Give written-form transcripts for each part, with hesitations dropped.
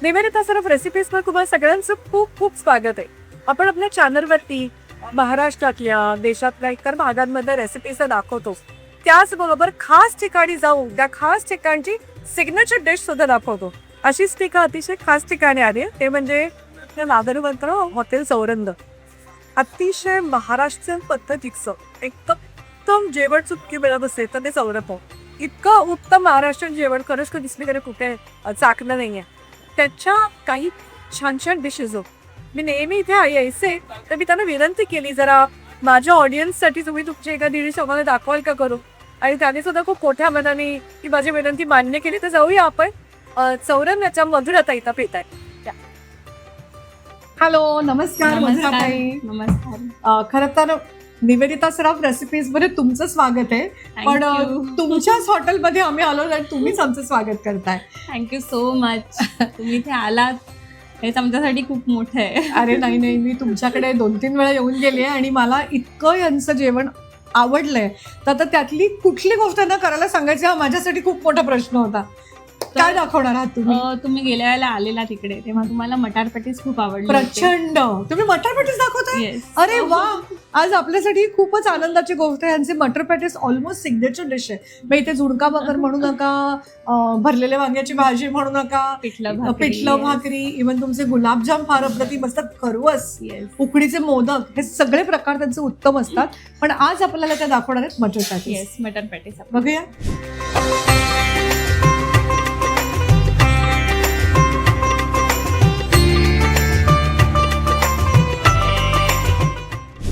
Nivedita Surf रेसिपीजमध्ये तुम्हाला सगळ्यांचं खूप खूप स्वागत आहे. आपण आपल्या चॅनलवरती महाराष्ट्रातल्या देशातल्या इतर भागांमध्ये रेसिपीज दाखवतो, त्याचबरोबर खास ठिकाणी जाऊन त्या खास ठिकाणची सिग्नेचर डिश सुद्धा दाखवतो. अशीच ती अतिशय खास ठिकाणी आली आहे, ते म्हणजे नागरवंत हॉटेल चौरंग. अतिशय महाराष्ट्रीयन पद्धतीचं एकदम जेवण चुटकी मिळत असेल तर ते चौरंग. इतकं उत्तम महाराष्ट्रीयन जेवण खरंच दुसरीकडे कुठे चाकलं नाहीये. त्याच्या काही छान छान डिशेस मी नेहमी इथे यायचे, तर मी त्यांना विनंती केली, जरा माझ्या ऑडियन्ससाठी तुम्ही तुमची एखादी डिश आम्हाला दाखवाल का करू. आणि त्याने सुद्धा खूप मोठ्या मनाने ती माझी विनंती मान्य केली. तर जाऊया आपण चौरंगाच्या मधुराता इथं पेत आहे. हॅलो, नमस्कार मधुराताई. नमस्कार. खरं तर निवेदिता सराफ रेसिपीज मध्ये तुमचं स्वागत आहे, पण तुमच्याच हॉटेलमध्ये आम्ही आलो आणि तुम्हीच आमचं स्वागत करताय. Thank you so much. तुम्ही इथे आलात हेच आमच्यासाठी खूप मोठं आहे. अरे नाही, मी तुमच्याकडे 2-3 वेळा येऊन गेले आणि मला इतकं यांचं जेवण आवडलंय. तर आता त्यातली कुठली गोष्ट न करायला सांगायची हा माझ्यासाठी खूप मोठा प्रश्न होता. काय दाखवणार आहात तुम्ही? तुम्ही गेल्या वेळेला आलेला तिकडे, तेव्हा तुम्हाला मटार पॅटीस खूप आवडले. प्रचंड. तुम्ही मटर पॅटीस दाखवताय? अरे वा, आज आपल्यासाठी खूपच आनंदाची गोष्ट आहे. यांचे मटर पॅटीस ऑलमोस्ट सिग्नेचर डिश आहे. मग इथे झुणका भाकर म्हणू नका, भरलेल्या वांग्याची भाजी म्हणू नका, पिठलं भाकरी, इव्हन तुमचे गुलाबजाम फार अप्रतिम असतात, खरवस, उकडीचे मोदक, हे सगळे प्रकार त्यांचे उत्तम असतात. पण आज आपल्याला त्या दाखवणार आहेत मटर पॅटीस. मटर पॅटीस बघूया.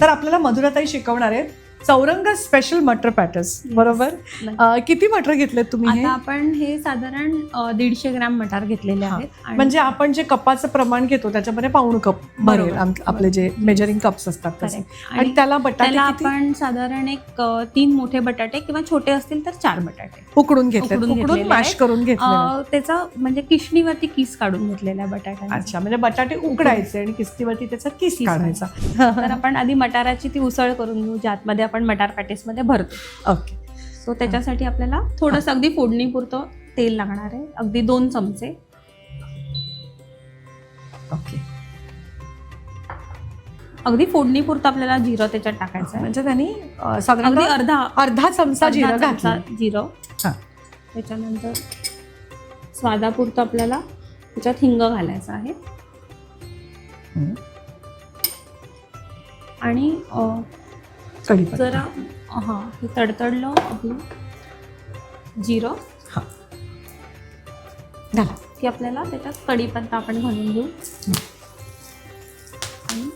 तर आपल्याला मधुराताई शिकवणार आहेत चौरंग स्पेशल मटर पॅटीस, बरोबर? किती मटर घेतलेत तुम्ही? आता आपण हे साधारण 150 ग्रॅम मटार घेतलेले आहेत. म्हणजे आपण जे कपाचं प्रमाण घेतो त्याच्यामध्ये पाऊण कप भरेल आपले जे मेजरिंग कप्स असतात तसे. आणि त्याला बटाटे आपण साधारण एक 3 मोठे बटाटे किंवा छोटे असतील तर 4 बटाटे उकडून घेतले, मॅश करून घेतले. त्याचा म्हणजे किसणीवरती किस काढून घेतलेला बटाटा. अच्छा, म्हणजे बटाटे उकडायचे आणि किसणीवरती त्याचा किस काढायचा. तर आपण आधी मटाराची ती उसळ करून घेऊ, ज्यामध्ये आपण मटार पॅटीस मध्ये भरतो. ओके. सो त्याच्यासाठी आपल्याला थोडंसं अगदी फोडणीपुरतं तेल लागणार आहे, अगदी 2 चमचे. ओके. अगदी फोडणीपुरतं आपल्याला जिरं त्याच्यात टाकायचं आहे. म्हणजे त्यांनी साधारण अर्धा चमचा जिरं घातलं. जिरं. त्याच्यानंतर स्वादापुरतं आपल्याला त्याच्यात हिंग घालायचं आहे. आणि जरा हे तडतडलं आपलं जिरं की आपल्याला त्याच्यात कढीपत्ता आपण घालून घेऊ. आणि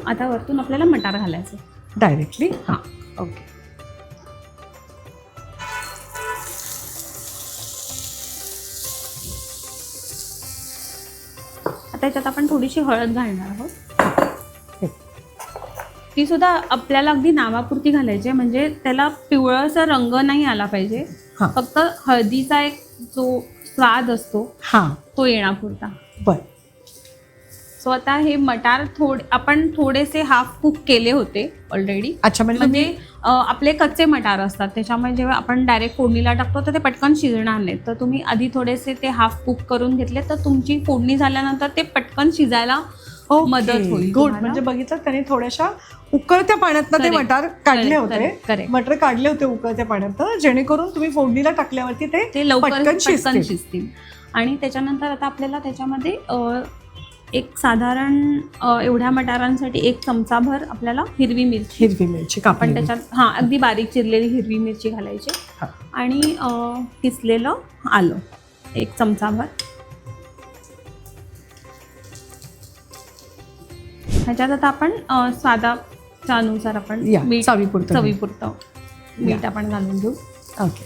आता वरतून आपल्याला मटार घालायचं डायरेक्टली. ओके. आता त्याच्यात आपण थोडीशी हळद घालणार आहोत. ती सुद्धा आपल्याला अगदी नावापुरती घालायची, म्हणजे त्याला पिवळासा रंग नाही आला पाहिजे. फक्त हळदीचा एक जो स्वाद असतो तो येण्यापुरता. बर. सो आता हे मटार आपण थोडेसे हाफ कुक केले होते ऑलरेडी. अच्छा, म्हणजे आपले कच्चे मटार असतात, त्याच्यामुळे जेव्हा आपण डायरेक्ट फोडणीला टाकतो तर ते पटकन शिजणार नाही. तर तुम्ही आधी थोडेसे ते हाफ कुक करून घेतले तर तुमची फोडणी झाल्यानंतर ते पटकन शिजायला मदत होईल. गुड. म्हणजे बघितलं त्याने थोड्याशा उकळत्या पाण्यातनं ते मटार काढले होते. मटर काढले होते उकळत्या पाण्यात, जेणेकरून तुम्ही फोडणीला टाकल्यावरती ते लवकर शिजतील. आणि त्याच्यानंतर आता आपल्याला त्याच्यामध्ये एक साधारण एवढ्या मटारांसाठी 1 चमचाभर आपल्याला हिरवी मिरची आपण त्याच्यात अगदी बारीक चिरलेली हिरवी मिरची घालायची. आणि किसलेलं आलं 1 चमचाभर. ह्याच्यात आता आपण स्वादाच्या अनुसार आपण चवीपुरतं मीठ आपण घालून घेऊ. ओके.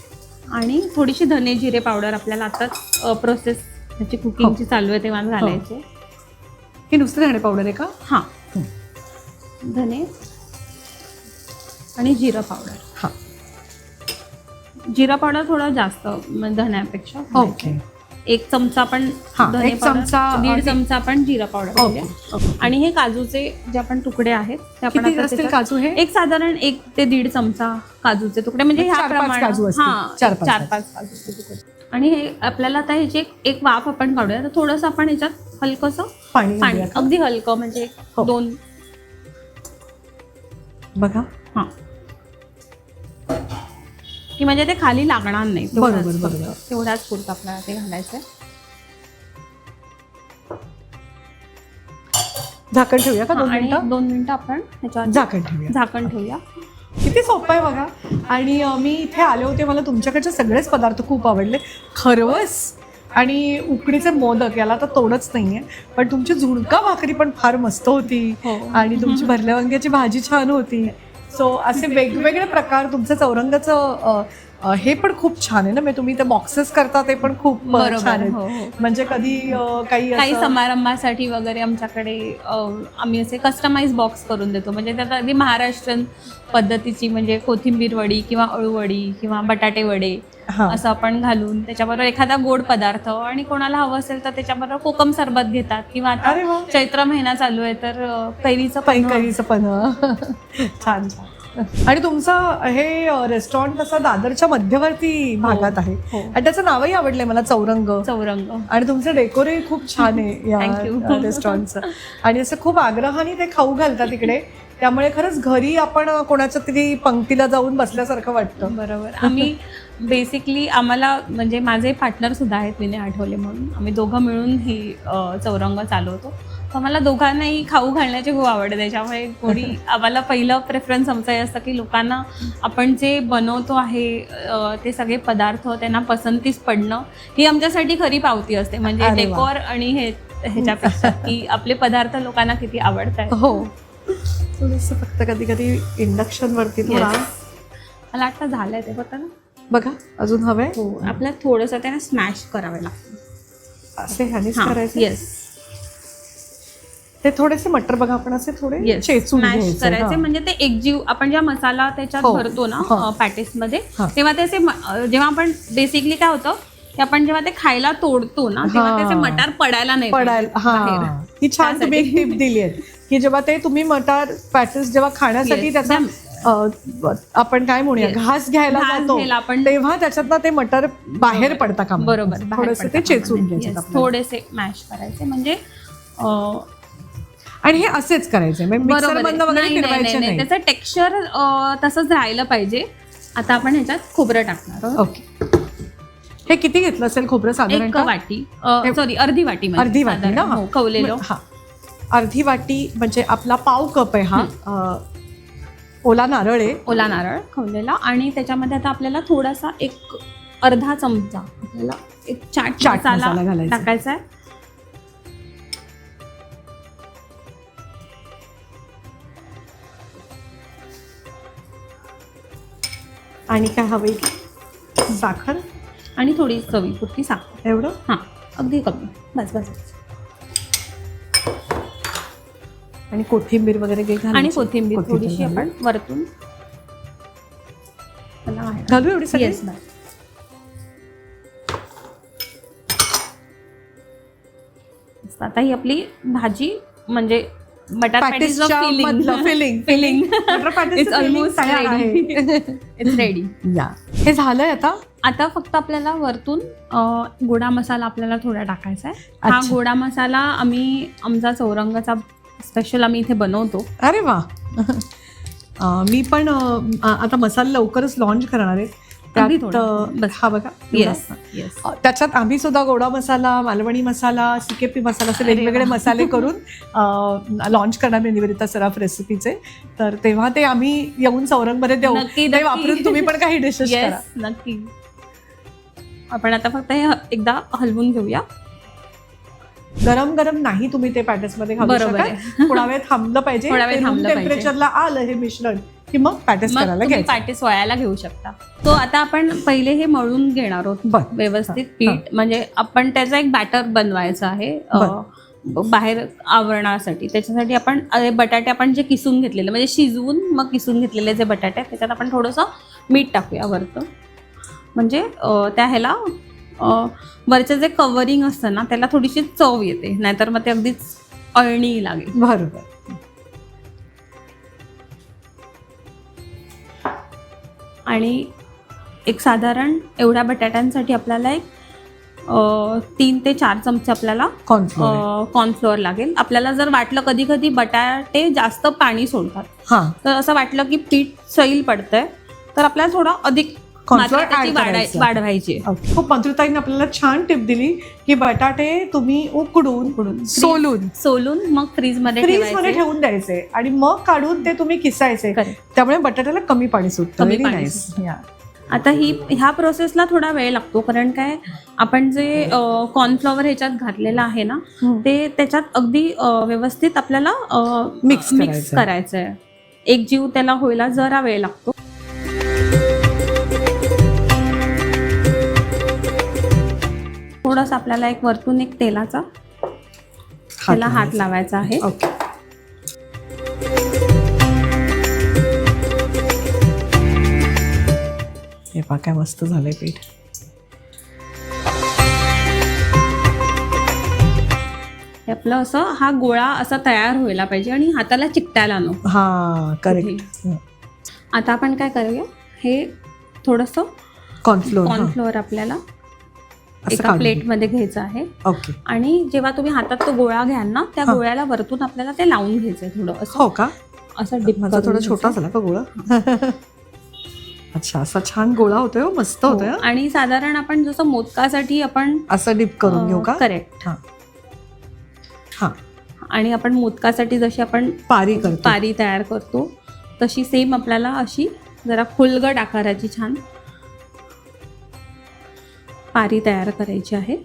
आणि थोडीशी धने जिरे पावडर आपल्याला आता प्रोसेस त्याची कुकिंगची चालू आहे तेव्हा घालायचे. ही नुसती धने पावडर आहे का? धने आणि जिरं पावडर. जिरा पावडर थोडा जास्त धन्यापेक्षा. ओके. 1 चमचा आपण धने पावडर, 1.5 चमचा आपण जिरा पावडर. आणि हे काजूचे जे आपण तुकडे आहेत ते आपण काजू हे एक साधारण 1 ते 1.5 चमचा काजूचे तुकडे, म्हणजे ह्या प्रमाणात 4-5 काजूचे तुकडे. आणि हे आपल्याला आता ह्याची एक वाफ आपण काढूया. तर थोडंसं आपण ह्याच्यात हलकंसं पाणी पाणी, घालूया का? अगदी हलकं, म्हणजे हो. 2 बघा. हां, की म्हणजे ते खाली लागणार नाही. बरोबर, तेवढाच बरोबर. फक्त, तेवढाच पुरतं आपल्याला ते घालायचं आहे. झाकण ठेवूया का 2 आणि मिनिटं? 2 मिनिटं आपण ह्याच्यावर झाकण ठेवूया. झाकण ठेवूया. किती सोपं आहे बघा. आणि मी इथे आले होते, मला तुमच्याकडचे सगळेच पदार्थ खूप आवडले. खरवस आणि उकडीचे मोदक याला तर तोडच नाहीये, पण तुमची झुणका भाकरी पण फार मस्त होती. हो. आणि तुमची भरल्या वांग्याची भाजी छान होती. सो असे वेगवेगळे प्रकार. तुमचं चौरंगाचं हे पण खूप छान आहे ना, म्हणजे तुम्ही ते बॉक्सेस करता ते पण खूप बरोबर. छान हो, हो. आहेत. म्हणजे कधी काही काही असं समारंभासाठी वगैरे आमच्याकडे आम्ही असे कस्टमाइज बॉक्स करून देतो. म्हणजे त्यात अगदी महाराष्ट्रीयन पद्धतीची, म्हणजे कोथिंबीर वडी किंवा अळूवडी किंवा बटाटे वडे हां. असं आपण घालून, त्याच्याबरोबर एखादा गोड पदार्थ, आणि कोणाला हवं असेल तर त्याच्याबरोबर कोकम सरबत घेतात. किंवा अरे वा. आता चैत्र महिना चालू आहे तर कैरीचं पन्ह. कैरीचं पण छान छान. आणि तुमचं हे रेस्टॉरंट तसं दादरच्या मध्यवर्ती भागात आहे. हो. आणि त्याचं नावही आवडलंय मला, चौरंग. चौरंग. आणि तुमचं डेकोरही खूप छान आहे Thank you. या रेस्टॉरंटचं. आणि असं खूप आग्रहाने ते खाऊ घालतात तिकडे, त्यामुळे खरंच घरी आपण कोणाच्या तरी पंक्तीला जाऊन बसल्यासारखं वाटतं. बरोबर. आम्ही बेसिकली, आम्हाला म्हणजे माझे पार्टनर सुद्धा आहेत, विनय आठवले म्हणून. आम्ही दोघं मिळून ही चौरंग चालवतो. तर मला दोघांनाही खाऊ घालण्याची खूप आवड आहे. त्याच्यामुळे कोणी आम्हाला पहिलं प्रेफरन्स आमचं हे असतं की लोकांना आपण जे बनवतो आहे ते सगळे पदार्थ त्यांना पसंतीस पडणं, ही आमच्यासाठी खरी पावती असते. म्हणजे अरे वा. डेकोर आणि ह्याच्यापेक्षा की आपले पदार्थ लोकांना किती आवडतात. हो. थोडंसं फक्त कधी कधी इंडक्शन वरती थोडा. मला वाटतं झालंय ते, बघा ना. बघा अजून हवंय. हो, आपल्याला थोडंसं त्याला स्मॅश करावे लागतं. असे ह्यानेच हां, करायचे. येस. ते थोडेसे मटर बघा आपण असे थोडे येस, चेचून स्मॅश घ्यायचे. करायचे. हां. म्हणजे ते एकजीव, आपण जेव्हा मसाला त्याच्यात हो. भरतो ना हां. पॅटीसमध्ये, हां. तेव्हा त्याचे जेव्हा आपण बेसिकली काय होतं की आपण जेव्हा ते खायला तोडतो ना, तेव्हा हां. त्याचे मटार पडायला नाही पडायला. बाहेर. हा, ही छान तुम्ही एक टिप दिली आहे की जेव्हा ते तुम्ही मटार पॅटीस जेव्हा खाण्यासाठी Yes. त्याचा आपण काय म्हणूया, Yes. घास घ्यायला घास जातो घ्यायला आपण, तेव्हा त्याच्यातनं ते मटर बाहेर पडता का बरोबर, बाहेर थोडेसे ते पडतात चेचून कामाने. घ्यायचे Yes, आपल्याला. थोडेसे मॅश करायचे. म्हणजे आणि हे असेच करायचे, मिक्सर बरोबर मधनं आहे. वगैरे नाही, नाही, फिरवायचे नाही, नाही. त्याचं टेक्स्चर तसंच राहिलं पाहिजे. आता आपण ह्याच्यात खोबरं टाकणार आहोत. ओके. हे किती घेतलं असेल खोबरं 1 साधारणतः? वाटी, सॉरी अर्धी वाटी. अर्धी वाटी ना? हो, कवलेलं. हा, अर्धी वाटी म्हणजे आपला पाव कप आहे हा. ओला नारळ आहे. ओला नारळ खवलेला. आणि त्याच्यामध्ये आता आपल्याला थोडासा एक अर्धा चमचा आपल्याला एक चाट मसाला घालायचा. टाकायचा आहे. आणि काय हवंय? साखर आणि थोडी चवीपुरती साखर. एवढं? हां, अगदी कमी. बस बस. आणि कोथिंबीर वगैरे काही घालायची? आणि कोथिंबीर थोडीशी घालू. आपण वरतून घालू एवढी सगळी? येस. आता ही आपली भाजी, म्हणजे बटाटा पॅटीसच्या मधलं फिलिंग फिलिंग बटर पॅटीसचं इट्स filling ऑलमोस्ट तयार आहे. It's ready. या, हे झालंय आता. आता फक्त आपल्याला वरतून गोडा मसाला आपल्याला थोडा टाकायचा आहे. हा अच्छा. गोडा मसाला आम्ही आमचा चौरंगाचा स्पेशल आम्ही इथे बनवतो. अरे वा. मी पण आता मसाला लवकरच लॉन्च करणार आहे. अगदी त्यात थोडा. बस. हा बघा. Yes yes. त्याच्यात आम्ही सुद्धा गोडा मसाला, मालवणी मसाला, सिकेपी मसाला असे अरे वेगवेगळे वा. मसाले करून लॉन्च करणार आहे निवेदिता सराफ रेसिपीचे. तर तेव्हा ते आम्ही येऊन चौरंगमध्ये देऊ. नक्की, ते नक्की. वापरून तुम्ही पण काही डिशेस करा. येस, नक्की. आपण आता फक्त हे एकदा हलवून घेऊया. गरम गरम नाही तुम्ही ते पॅटेसमध्ये घालू बरोबर शकत. आहे. थोडा वेळ थांबलं पाहिजे. थोडा वेळ थांबलं पाहिजे. टेम्परेचरला आलं हे मिश्रण की मग पॅटेस मग करायला तुम्ही घ्यायचं. पॅटीस वळायला घेऊ शकता. तो आता आपण पहिले हे मळून घेणार आहोत बर. व्यवस्थित हा. पीठ. म्हणजे आपण त्याचा एक बॅटर बनवायचा आहे बाहेर आवरणासाठी. त्याच्यासाठी आपण बटाटे आपण जे किसून घेतलेले, म्हणजे शिजवून मग किसून घेतलेले जे बटाटे आहेत, त्याच्यात आपण थोडंसं मीठ टाकूया वरतं. म्हणजे त्या ह्याला वरचं जे कव्हरिंग असतं ना, त्याला थोडीशी चव येते. नाहीतर मग ते अगदीच अळणी लागेल. बरोबर. आणि एक साधारण एवढ्या बटाट्यांसाठी आपल्याला एक 3 ते 4 चमचे आपल्याला कॉर्नफ्लोअर लागेल. आपल्याला जर वाटलं कधी कधी बटाटे जास्त पाणी सोडतात, तर असं वाटलं की पीठ सैल पडतंय, तर आपल्याला थोडं अधिक वाढवायची. खूप मंत्रुताईने आपल्याला छान टिप दिली की बटाटे तुम्ही उकडून सोलून मग फ्रीजमध्ये ठेवून द्यायचे आणि मग काढून ते तुम्ही किसायचे, त्यामुळे बटाट्याला कमी पाणी सुटतं. आता ह्या प्रोसेसला थोडा वेळ लागतो, कारण काय आपण जे कॉर्नफ्लॉवर ह्याच्यात घातलेलं आहे ना, ते त्याच्यात अगदी व्यवस्थित आपल्याला मिक्स करायचंय. एकजीव त्याला व्हायला जरा वेळ लागतो. थोडंसं आपल्याला वरतून तेलाचा त्याला हात लावायचा आहे. हे पहा काय मस्त झालंय पीठ. आपलं असं हा गोळा असा तयार व्हायला पाहिजे आणि हाताला चिकटायला नको. हा करेक्ट. आता आपण काय करूया, हे थोडंसं कॉर्नफ्लोअर आपल्याला एका प्लेटमध्ये घ्यायचं आहे. आणि जेव्हा तुम्ही हातात तो गोळा घ्याल ना, त्या गोळ्याला वरतून आपल्याला ते लावून घ्यायचंय थोडं असं. हो का? असं डिप माझा थोडा छोटा झाला का गोळा? अच्छा, असा छान गोळा होतोय, मस्त होतोय. आणि साधारण आपण जसं मोदकासाठी आपण असं डिप करून घेऊ का? करेक्ट. हा. आणि आपण मोदकासाठी जशी आपण पारी तयार करतो तशी सेम आपल्याला अशी जरा खोलगट आकाराची छान पारी तयार करायची आहे.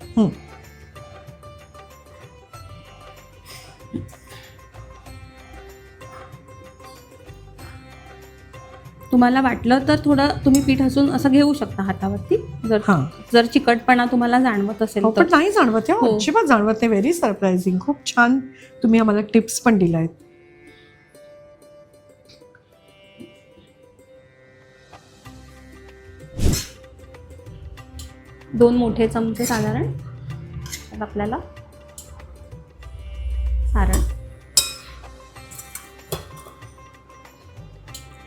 तुम्हाला वाटलं तर थोडं तुम्ही पीठ असून असं घेऊ शकता हातावरती, जर चिकटपणा तुम्हाला जाणवत असेल तर. नाही जाणवत, अजिबात जाणवत नाही. Very surprising. खूप छान तुम्ही आम्हाला टिप्स पण दिल्या आहेत. दोन मोठे चमचे साधारण आपल्याला सारण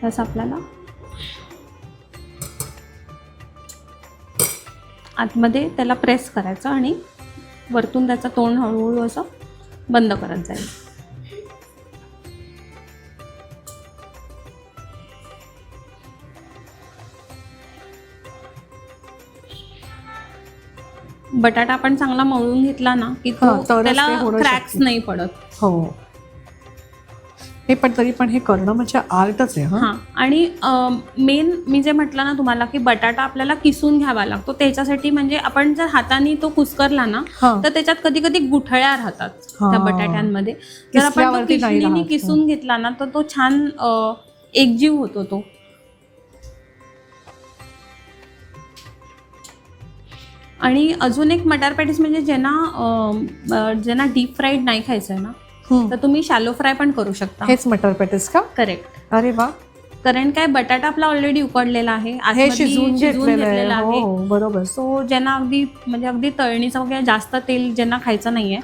तसं आपल्याला आतमध्ये त्याला प्रेस करायचं आणि वरतून त्याचं तोंड हळूहळू असं बंद करत जाईल. बटाटा आपण चांगला मळून घेतला ना की त्याला क्रॅक्स नाही पडत. हो, हे पण तरी पण हे करणं म्हणजे आर्टच आहे. हा, आणि मेन मी जे म्हटलं ना तुम्हाला की बटाटा आपल्याला किसून घ्यावा लागतो, त्याच्यासाठी म्हणजे आपण जर हाताने तो कुस्करला ना तर त्याच्यात कधी कधी गुठळ्या राहतात त्या बटाट्यांमध्ये. जर आपण तो किसणीने किसून घेतला ना तर तो छान एकजीव होतो तो. आणि अजून एक मटार पॅटीस म्हणजे ज्यांना डीप फ्राईड नाही खायचं आहे ना, तर तुम्ही शॅलो फ्राय पण करू शकता. हेच मटार पॅटीस का? करेक्ट. अरे वा. कारण काय बटाटा आपला ऑलरेडी उकडलेला आहे, शिजवून घेतलेला आहे. बरोबर. सो ज्यांना अगदी तळणीचं वगैरे जास्त तेल ज्यांना खायचं नाहीये,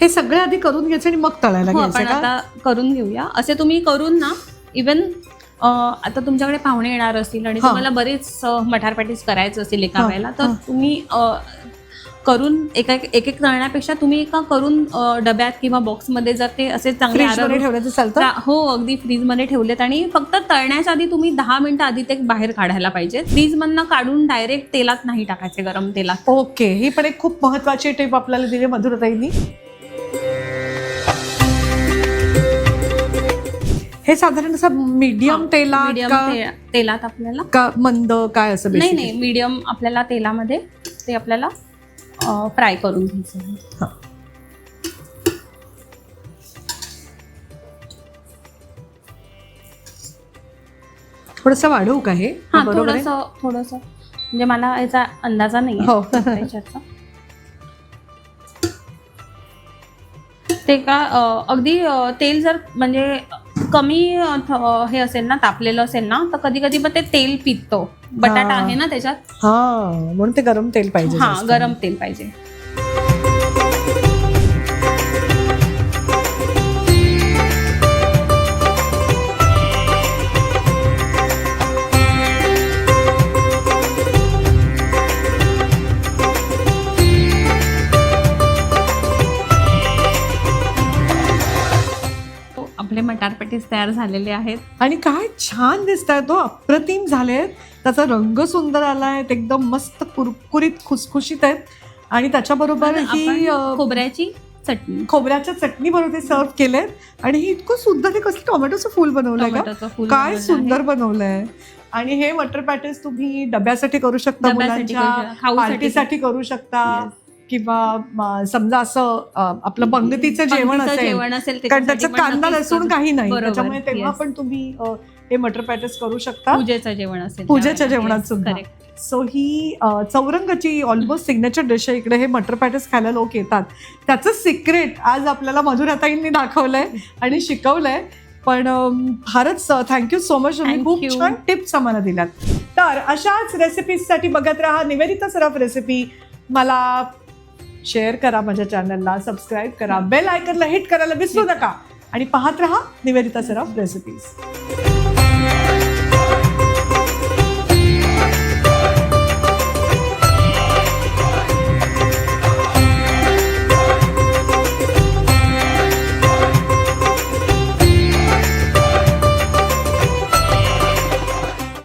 हे सगळे आधी करून घ्यायचं आणि मग तळायला घ्यायचं. आपण आता करून घेऊया. असे तुम्ही करून ना, इवन आता तुमच्याकडे पाहुणे येणार असतील आणि तुम्हाला बरेच मटार पॅटीस करायचं असेल एका वेळेला, तर तुम्ही करून एक तळण्यापेक्षा तुम्ही एका करून डब्यात किंवा बॉक्समध्ये जर ते असे चांगले ठेवण्याचं चालतं. हो, अगदी फ्रीजमध्ये ठेवलेत आणि फक्त तळण्याच्या आधी तुम्ही 10 मिनिटं आधी ते बाहेर काढायला पाहिजे. फ्रीजमधनं काढून डायरेक्ट तेलात नाही टाकायचे, गरम तेलात. ओके, ही पण एक खूप महत्वाची टिप आपल्याला दिली मधुरताईंनी. हे साधारण असं मीडियम तेलात आपल्याला का मंद काय असं? नाही, मीडियम आपल्याला तेलामध्ये ते आपल्याला फ्राय करून घ्यायचं. थोडंसं वाढवू का हे? थोडंसं म्हणजे मला याचा अंदाजा नाही त्याच्याचा. ते का अगदी तेल जर म्हणजे कमी हे असेल ना, तापलेलं असेल ना, तर कधी कधी मग ते तेल पितो. बटाटा आहे ना त्याच्यात, म्हणून ते गरम तेल पाहिजे. गरम तेल पाहिजे. आपले मटार पॅटीस तयार झालेले आहेत. आणि काय छान दिसत आहेत तो, अप्रतिम झालेत. त्याचा रंग सुंदर आलाय, एकदम मस्त कुरकुरीत खुसखुशीत आहेत. आणि त्याच्याबरोबर ही खोबऱ्याची चटणी, खोबऱ्याच्या चटणी बरोबर सर्व केलेत. आणि हे इतकं सुंदर, हे कसलं टोमॅटोचं फूल बनवलंय का, काय सुंदर बनवलंय. आणि हे मटर पॅटीस तुम्ही डब्यासाठी करू शकता, मुलांच्या पार्टीसाठी करू शकता, किंवा समजा असं आपलं पंगतीचं जेवण असेल कारण त्याच्यात कांदा लसूण काही नाही, त्याच्यामुळे तेव्हा पण तुम्ही हे मटर पॅटीस करू शकता. पूजेचं जेवण असेल, पूजेच्या जेवणात सुद्धा. सो ही चौरंगाची ऑलमोस्ट सिग्नेचर डिश आहे. इकडे हे मटर पॅटीस खायला लोक येतात. त्याचं सिक्रेट आज आपल्याला मधुराताईंनी दाखवलंय आणि शिकवलंय. पण फारच थँक्यू सो मच, तुम्ही खूप छान टिप्स आम्हाला दिल्यात. तर अशाच रेसिपीजसाठी बघत राहा निवेदिता सराफ रेसिपी. मला शेअर करा, माझ्या चॅनलला सबस्क्राईब करा, बेल आयकनला हिट करायला विसरू नका आणि पाहत राहा निवेदिता सराफ रेसिपीज.